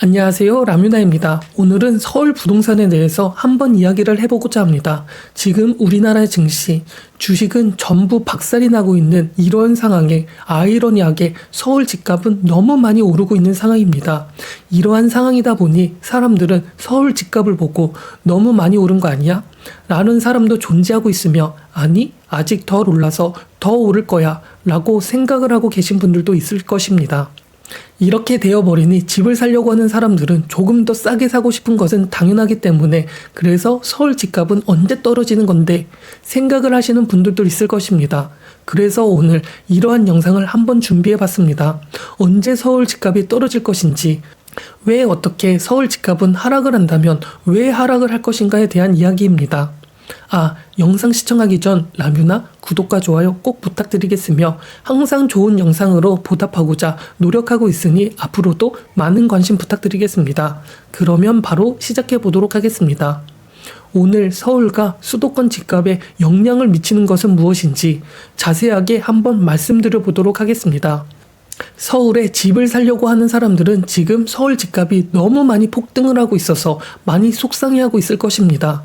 안녕하세요, 라뮤나입니다. 오늘은 서울 부동산에 대해서 한번 이야기를 해보고자 합니다. 지금 우리나라의 증시, 주식은 전부 박살이 나고 있는 이런 상황에 아이러니하게 서울 집값은 너무 많이 오르고 있는 상황입니다. 이러한 상황이다 보니 사람들은 서울 집값을 보고 너무 많이 오른 거 아니야? 라는 사람도 존재하고 있으며, 아니 아직 덜 올라서 더 오를 거야 라고 생각을 하고 계신 분들도 있을 것입니다. 이렇게 되어버리니 집을 사려고 하는 사람들은 조금 더 싸게 사고 싶은 것은 당연하기 때문에, 그래서 서울 집값은 언제 떨어지는 건데 생각을 하시는 분들도 있을 것입니다. 그래서 오늘 이러한 영상을 한번 준비해 봤습니다. 언제 서울 집값이 떨어질 것인지, 왜 어떻게 서울 집값은 하락을 한다면 왜 하락을 할 것인가에 대한 이야기입니다. 영상 시청하기 전 라뮤나 구독과 좋아요 꼭 부탁드리겠으며, 항상 좋은 영상으로 보답하고자 노력하고 있으니 앞으로도 많은 관심 부탁드리겠습니다. 그러면 바로 시작해 보도록 하겠습니다. 오늘 서울과 수도권 집값에 영향을 미치는 것은 무엇인지 자세하게 한번 말씀드려 보도록 하겠습니다. 서울에 집을 사려고 하는 사람들은 지금 서울 집값이 너무 많이 폭등을 하고 있어서 많이 속상해하고 있을 것입니다.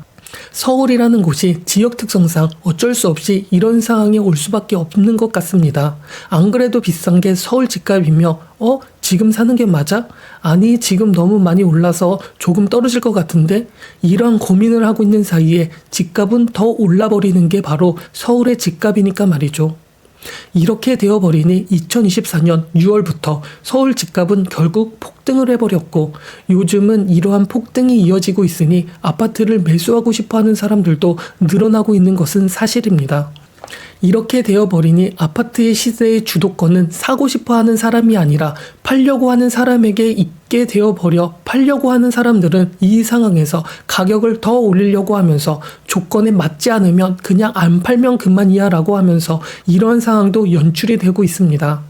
서울이라는 곳이 지역 특성상 어쩔 수 없이 이런 상황이 올 수밖에 없는 것 같습니다. 안 그래도 비싼 게 서울 집값이며 지금 사는 게 맞아? 아니 지금 너무 많이 올라서 조금 떨어질 것 같은데? 이런 고민을 하고 있는 사이에 집값은 더 올라버리는 게 바로 서울의 집값이니까 말이죠. 이렇게 되어버리니 2024년 6월부터 서울 집값은 결국 폭등을 해버렸고, 요즘은 이러한 폭등이 이어지고 있으니 아파트를 매수하고 싶어하는 사람들도 늘어나고 있는 것은 사실입니다. 이렇게 되어버리니 아파트의 시세의 주도권은 사고 싶어하는 사람이 아니라 팔려고 하는 사람에게 있게 되어버려, 팔려고 하는 사람들은 이 상황에서 가격을 더 올리려고 하면서 조건에 맞지 않으면 그냥 안 팔면 그만이야 라고 하면서 이러한 상황도 연출이 되고 있습니다.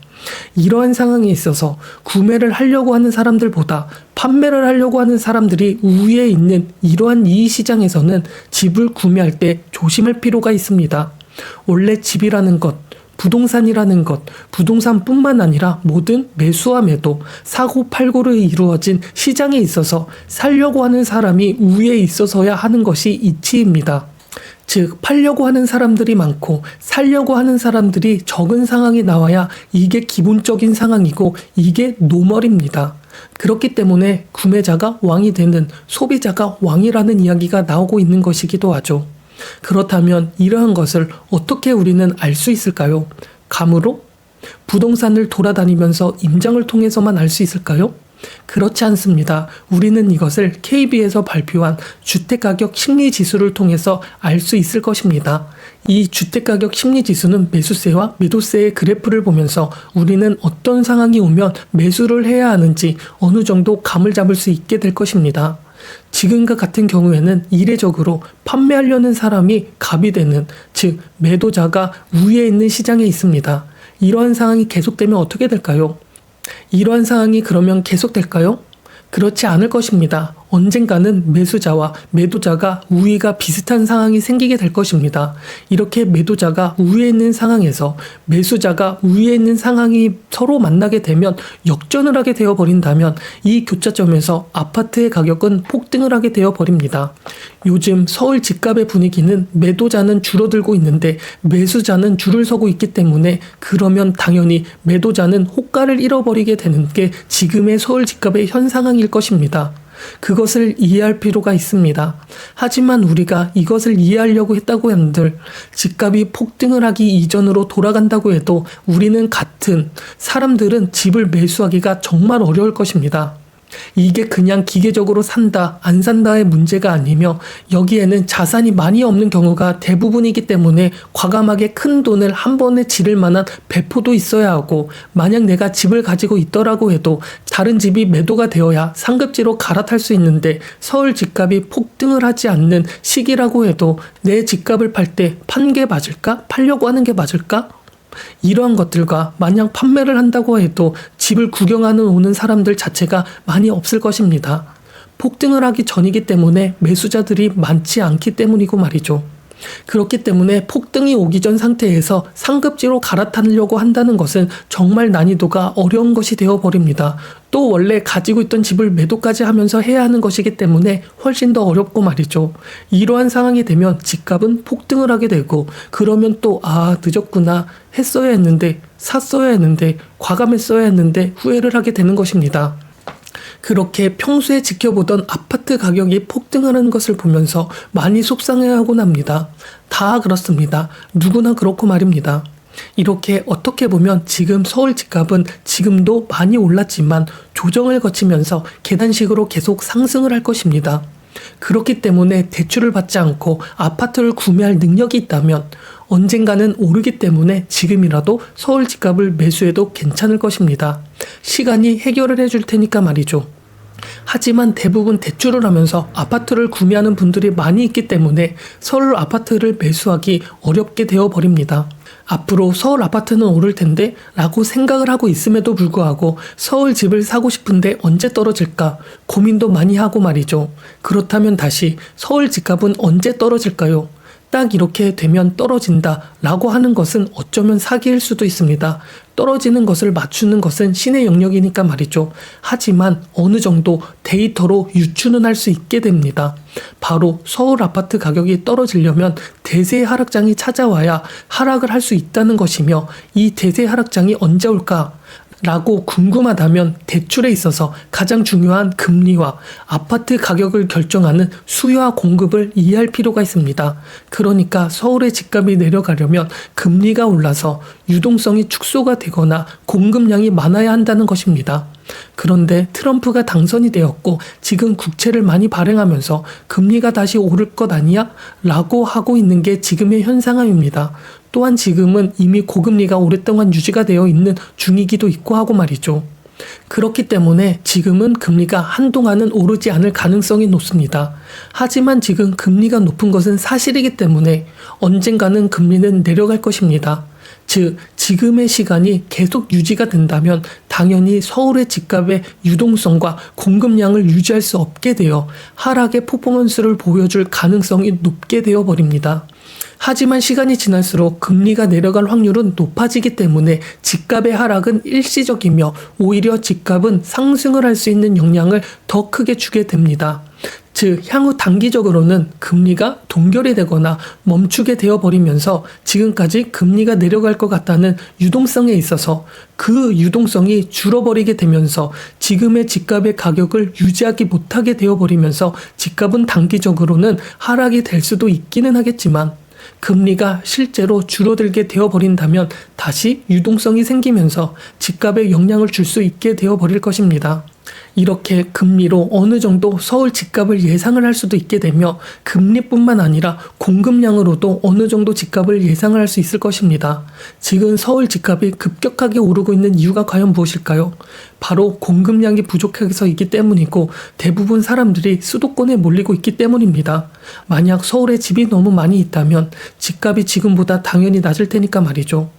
이러한 상황에 있어서 구매를 하려고 하는 사람들보다 판매를 하려고 하는 사람들이 우위에 있는 이러한 이 시장에서는 집을 구매할 때 조심할 필요가 있습니다. 원래 집이라는 것, 부동산이라는 것, 부동산뿐만 아니라 모든 매수와 매도, 사고 팔고로 이루어진 시장에 있어서 살려고 하는 사람이 우위에 있어서야 하는 것이 이치입니다. 즉 팔려고 하는 사람들이 많고 살려고 하는 사람들이 적은 상황이 나와야 이게 기본적인 상황이고 이게 노멀입니다. 그렇기 때문에 구매자가 왕이 되는, 소비자가 왕이라는 이야기가 나오고 있는 것이기도 하죠. 그렇다면 이러한 것을 어떻게 우리는 알 수 있을까요? 감으로? 부동산을 돌아다니면서 임장을 통해서만 알 수 있을까요? 그렇지 않습니다. 우리는 이것을 KB에서 발표한 주택가격 심리지수를 통해서 알 수 있을 것입니다. 이 주택가격 심리지수는 매수세와 매도세의 그래프를 보면서 우리는 어떤 상황이 오면 매수를 해야 하는지 어느 정도 감을 잡을 수 있게 될 것입니다. 지금과 같은 경우에는 이례적으로 판매하려는 사람이 갑이 되는, 즉 매도자가 우위에 있는 시장에 있습니다. 이러한 상황이 계속되면 어떻게 될까요? 이러한 상황이 그러면 계속될까요? 그렇지 않을 것입니다. 언젠가는 매수자와 매도자가 우위가 비슷한 상황이 생기게 될 것입니다. 이렇게 매도자가 우위에 있는 상황에서 매수자가 우위에 있는 상황이 서로 만나게 되면, 역전을 하게 되어버린다면 이 교차점에서 아파트의 가격은 폭등을 하게 되어버립니다. 요즘 서울 집값의 분위기는 매도자는 줄어들고 있는데 매수자는 줄을 서고 있기 때문에, 그러면 당연히 매도자는 호가를 잃어버리게 되는 게 지금의 서울 집값의 현 상황일 것입니다. 그것을 이해할 필요가 있습니다. 하지만 우리가 이것을 이해하려고 했다고 한들 집값이 폭등을 하기 이전으로 돌아간다고 해도 우리는 같은 사람들은 집을 매수하기가 정말 어려울 것입니다. 이게 그냥 기계적으로 산다, 안 산다의 문제가 아니며, 여기에는 자산이 많이 없는 경우가 대부분이기 때문에 과감하게 큰 돈을 한 번에 지를 만한 배포도 있어야 하고, 만약 내가 집을 가지고 있더라고 해도 다른 집이 매도가 되어야 상급지로 갈아탈 수 있는데, 서울 집값이 폭등을 하지 않는 시기라고 해도 내 집값을 팔 때 판 게 맞을까? 팔려고 하는 게 맞을까? 이러한 것들과 마냥 판매를 한다고 해도 집을 구경하는 오는 사람들 자체가 많이 없을 것입니다. 폭등을 하기 전이기 때문에 매수자들이 많지 않기 때문이고 말이죠. 그렇기 때문에 폭등이 오기 전 상태에서 상급지로 갈아타려고 한다는 것은 정말 난이도가 어려운 것이 되어버립니다. 또 원래 가지고 있던 집을 매도까지 하면서 해야 하는 것이기 때문에 훨씬 더 어렵고 말이죠. 이러한 상황이 되면 집값은 폭등을 하게 되고, 그러면 또 늦었구나, 했어야 했는데, 샀어야 했는데, 과감했어야 했는데 후회를 하게 되는 것입니다. 그렇게 평소에 지켜보던 아파트 가격이 폭등하는 것을 보면서 많이 속상해하곤 합니다. 다 그렇습니다. 누구나 그렇고 말입니다. 이렇게 어떻게 보면 지금 서울 집값은 지금도 많이 올랐지만 조정을 거치면서 계단식으로 계속 상승을 할 것입니다. 그렇기 때문에 대출을 받지 않고 아파트를 구매할 능력이 있다면 언젠가는 오르기 때문에 지금이라도 서울 집값을 매수해도 괜찮을 것입니다. 시간이 해결을 해줄 테니까 말이죠. 하지만 대부분 대출을 하면서 아파트를 구매하는 분들이 많이 있기 때문에 서울 아파트를 매수하기 어렵게 되어버립니다. 앞으로 서울 아파트는 오를 텐데 라고 생각을 하고 있음에도 불구하고 서울 집을 사고 싶은데 언제 떨어질까 고민도 많이 하고 말이죠. 그렇다면 다시 서울 집값은 언제 떨어질까요? 딱 이렇게 되면 떨어진다 라고 하는 것은 어쩌면 사기일 수도 있습니다. 떨어지는 것을 맞추는 것은 신의 영역이니까 말이죠. 하지만 어느 정도 데이터로 유추는 할 수 있게 됩니다. 바로 서울 아파트 가격이 떨어지려면 대세 하락장이 찾아와야 하락을 할 수 있다는 것이며, 이 대세 하락장이 언제 올까? 라고 궁금하다면 대출에 있어서 가장 중요한 금리와 아파트 가격을 결정하는 수요와 공급을 이해할 필요가 있습니다. 그러니까 서울의 집값이 내려가려면 금리가 올라서 유동성이 축소가 되거나 공급량이 많아야 한다는 것입니다. 그런데 트럼프가 당선이 되었고 지금 국채를 많이 발행하면서 금리가 다시 오를 것 아니야? 라고 하고 있는 게 지금의 현 상황입니다. 또한 지금은 이미 고금리가 오랫동안 유지가 되어 있는 중이기도 있고 하고 말이죠. 그렇기 때문에 지금은 금리가 한동안은 오르지 않을 가능성이 높습니다. 하지만 지금 금리가 높은 것은 사실이기 때문에 언젠가는 금리는 내려갈 것입니다. 즉, 지금의 시간이 계속 유지가 된다면 당연히 서울의 집값의 유동성과 공급량을 유지할 수 없게 되어 하락의 퍼포먼스를 보여줄 가능성이 높게 되어버립니다. 하지만 시간이 지날수록 금리가 내려갈 확률은 높아지기 때문에 집값의 하락은 일시적이며 오히려 집값은 상승을 할 수 있는 영향을 더 크게 주게 됩니다. 즉, 향후 단기적으로는 금리가 동결이 되거나 멈추게 되어버리면서 지금까지 금리가 내려갈 것 같다는 유동성에 있어서 그 유동성이 줄어버리게 되면서 지금의 집값의 가격을 유지하기 못하게 되어버리면서 집값은 단기적으로는 하락이 될 수도 있기는 하겠지만 금리가 실제로 줄어들게 되어버린다면 다시 유동성이 생기면서 집값에 영향을 줄 수 있게 되어버릴 것입니다. 이렇게 금리로 어느 정도 서울 집값을 예상을 할 수도 있게 되며 금리뿐만 아니라 공급량으로도 어느 정도 집값을 예상을 할 수 있을 것입니다. 지금 서울 집값이 급격하게 오르고 있는 이유가 과연 무엇일까요? 바로 공급량이 부족해서이기 때문이고 대부분 사람들이 수도권에 몰리고 있기 때문입니다. 만약 서울에 집이 너무 많이 있다면 집값이 지금보다 당연히 낮을 테니까 말이죠.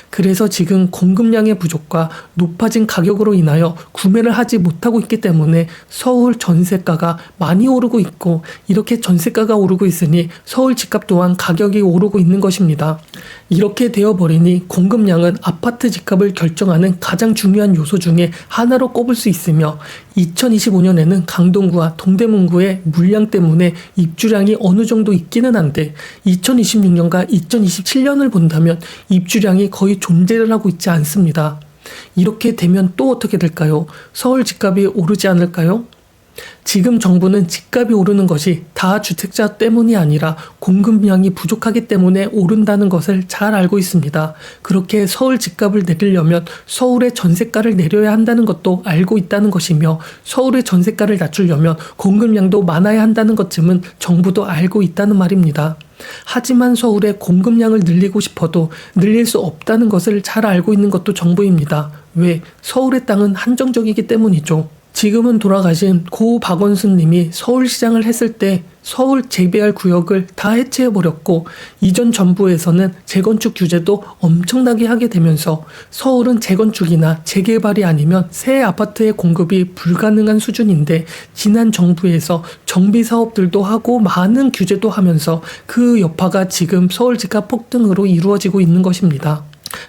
그래서 지금 공급량의 부족과 높아진 가격으로 인하여 구매를 하지 못하고 있기 때문에 서울 전세가가 많이 오르고 있고, 이렇게 전세가가 오르고 있으니 서울 집값 또한 가격이 오르고 있는 것입니다. 이렇게 되어버리니 공급량은 아파트 집값을 결정하는 가장 중요한 요소 중에 하나로 꼽을 수 있으며, 2025년에는 강동구와 동대문구의 물량 때문에 입주량이 어느 정도 있기는 한데 2026년과 2027년을 본다면 입주량이 거의 존재를 하고 있지 않습니다. 이렇게 되면 또 어떻게 될까요? 서울 집값이 오르지 않을까요? 지금 정부는 집값이 오르는 것이 다주택자 때문이 아니라 공급량이 부족하기 때문에 오른다는 것을 잘 알고 있습니다. 그렇게 서울 집값을 내리려면 서울의 전세가를 내려야 한다는 것도 알고 있다는 것이며, 서울의 전세가를 낮추려면 공급량도 많아야 한다는 것쯤은 정부도 알고 있다는 말입니다. 하지만 서울의 공급량을 늘리고 싶어도 늘릴 수 없다는 것을 잘 알고 있는 것도 정부입니다. 왜? 서울의 땅은 한정적이기 때문이죠. 지금은 돌아가신 고 박원순 님이 서울시장을 했을 때 서울 재개발 구역을 다 해체해버렸고 이전 정부에서는 재건축 규제도 엄청나게 하게 되면서 서울은 재건축이나 재개발이 아니면 새 아파트의 공급이 불가능한 수준인데 지난 정부에서 정비 사업들도 하고 많은 규제도 하면서 그 여파가 지금 서울 집값 폭등으로 이루어지고 있는 것입니다.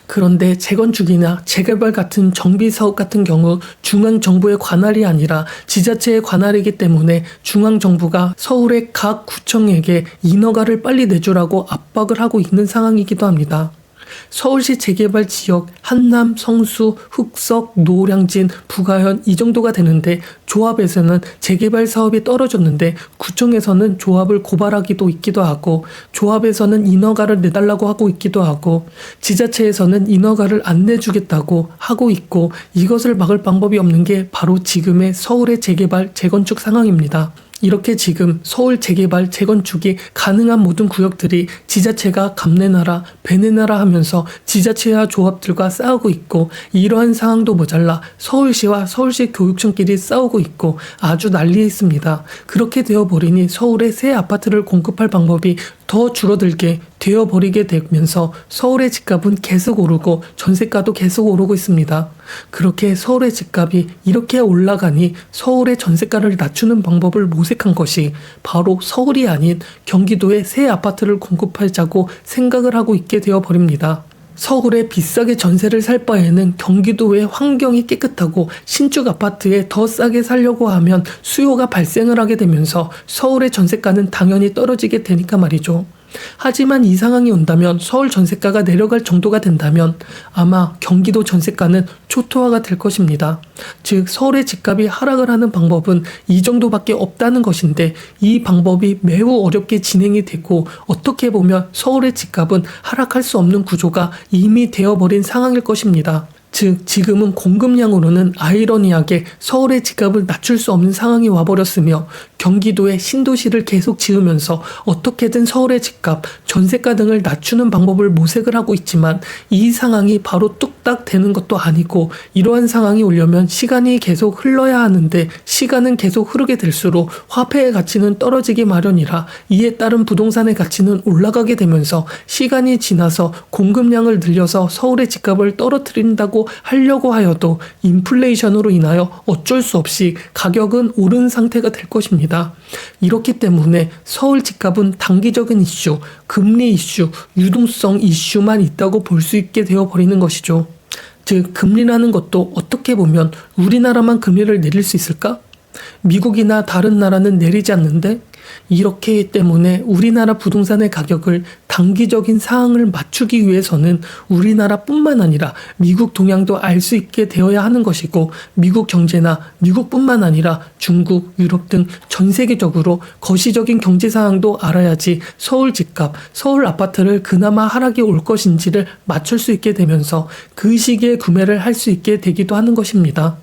그런데 재건축이나 재개발 같은 정비사업 같은 경우 중앙정부의 관할이 아니라 지자체의 관할이기 때문에 중앙정부가 서울의 각 구청에게 인허가를 빨리 내주라고 압박을 하고 있는 상황이기도 합니다. 서울시 재개발 지역 한남, 성수, 흑석, 노량진, 부가현 이 정도가 되는데 조합에서는 재개발 사업이 떨어졌는데 구청에서는 조합을 고발하기도 있기도 하고 조합에서는 인허가를 내달라고 하고 있기도 하고 지자체에서는 인허가를 안 내주겠다고 하고 있고 이것을 막을 방법이 없는 게 바로 지금의 서울의 재개발, 재건축 상황입니다. 이렇게 지금 서울 재개발, 재건축이 가능한 모든 구역들이 지자체가 감내나라, 배내나라 하면서 지자체와 조합들과 싸우고 있고 이러한 상황도 모자라 서울시와 서울시 교육청끼리 싸우고 있고 아주 난리에 있습니다. 그렇게 되어버리니 서울에 새 아파트를 공급할 방법이 더 줄어들게 되어버리게 되면서 서울의 집값은 계속 오르고 전세가도 계속 오르고 있습니다. 그렇게 서울의 집값이 이렇게 올라가니 서울의 전세가를 낮추는 방법을 모색한 것이 바로 서울이 아닌 경기도에 새 아파트를 공급하자고 생각을 하고 있게 되어버립니다. 서울에 비싸게 전세를 살 바에는 경기도의 환경이 깨끗하고 신축 아파트에 더 싸게 살려고 하면 수요가 발생을 하게 되면서 서울의 전세가는 당연히 떨어지게 되니까 말이죠. 하지만 이 상황이 온다면 서울 전세가가 내려갈 정도가 된다면 아마 경기도 전세가는 초토화가 될 것입니다. 즉 서울의 집값이 하락을 하는 방법은 이 정도밖에 없다는 것인데 이 방법이 매우 어렵게 진행이 되고 어떻게 보면 서울의 집값은 하락할 수 없는 구조가 이미 되어버린 상황일 것입니다. 즉 지금은 공급량으로는 아이러니하게 서울의 집값을 낮출 수 없는 상황이 와버렸으며 경기도의 신도시를 계속 지으면서 어떻게든 서울의 집값, 전세가 등을 낮추는 방법을 모색을 하고 있지만 이 상황이 바로 뚝딱 되는 것도 아니고 이러한 상황이 오려면 시간이 계속 흘러야 하는데 시간은 계속 흐르게 될수록 화폐의 가치는 떨어지기 마련이라 이에 따른 부동산의 가치는 올라가게 되면서 시간이 지나서 공급량을 늘려서 서울의 집값을 떨어뜨린다고 하려고 하여도 인플레이션으로 인하여 어쩔 수 없이 가격은 오른 상태가 될 것입니다. 이렇기 때문에 서울 집값은 단기적인 이슈, 금리 이슈, 유동성 이슈만 있다고 볼 수 있게 되어버리는 것이죠. 즉 금리라는 것도 어떻게 보면 우리나라만 금리를 내릴 수 있을까? 미국이나 다른 나라는 내리지 않는데 이렇기 때문에 우리나라 부동산의 가격을 단기적인 상황을 맞추기 위해서는 우리나라뿐만 아니라 미국 동향도 알 수 있게 되어야 하는 것이고 미국 경제나 미국뿐만 아니라 중국, 유럽 등 전 세계적으로 거시적인 경제 상황도 알아야지 서울 집값, 서울 아파트를 그나마 하락이 올 것인지를 맞출 수 있게 되면서 그 시기에 구매를 할 수 있게 되기도 하는 것입니다.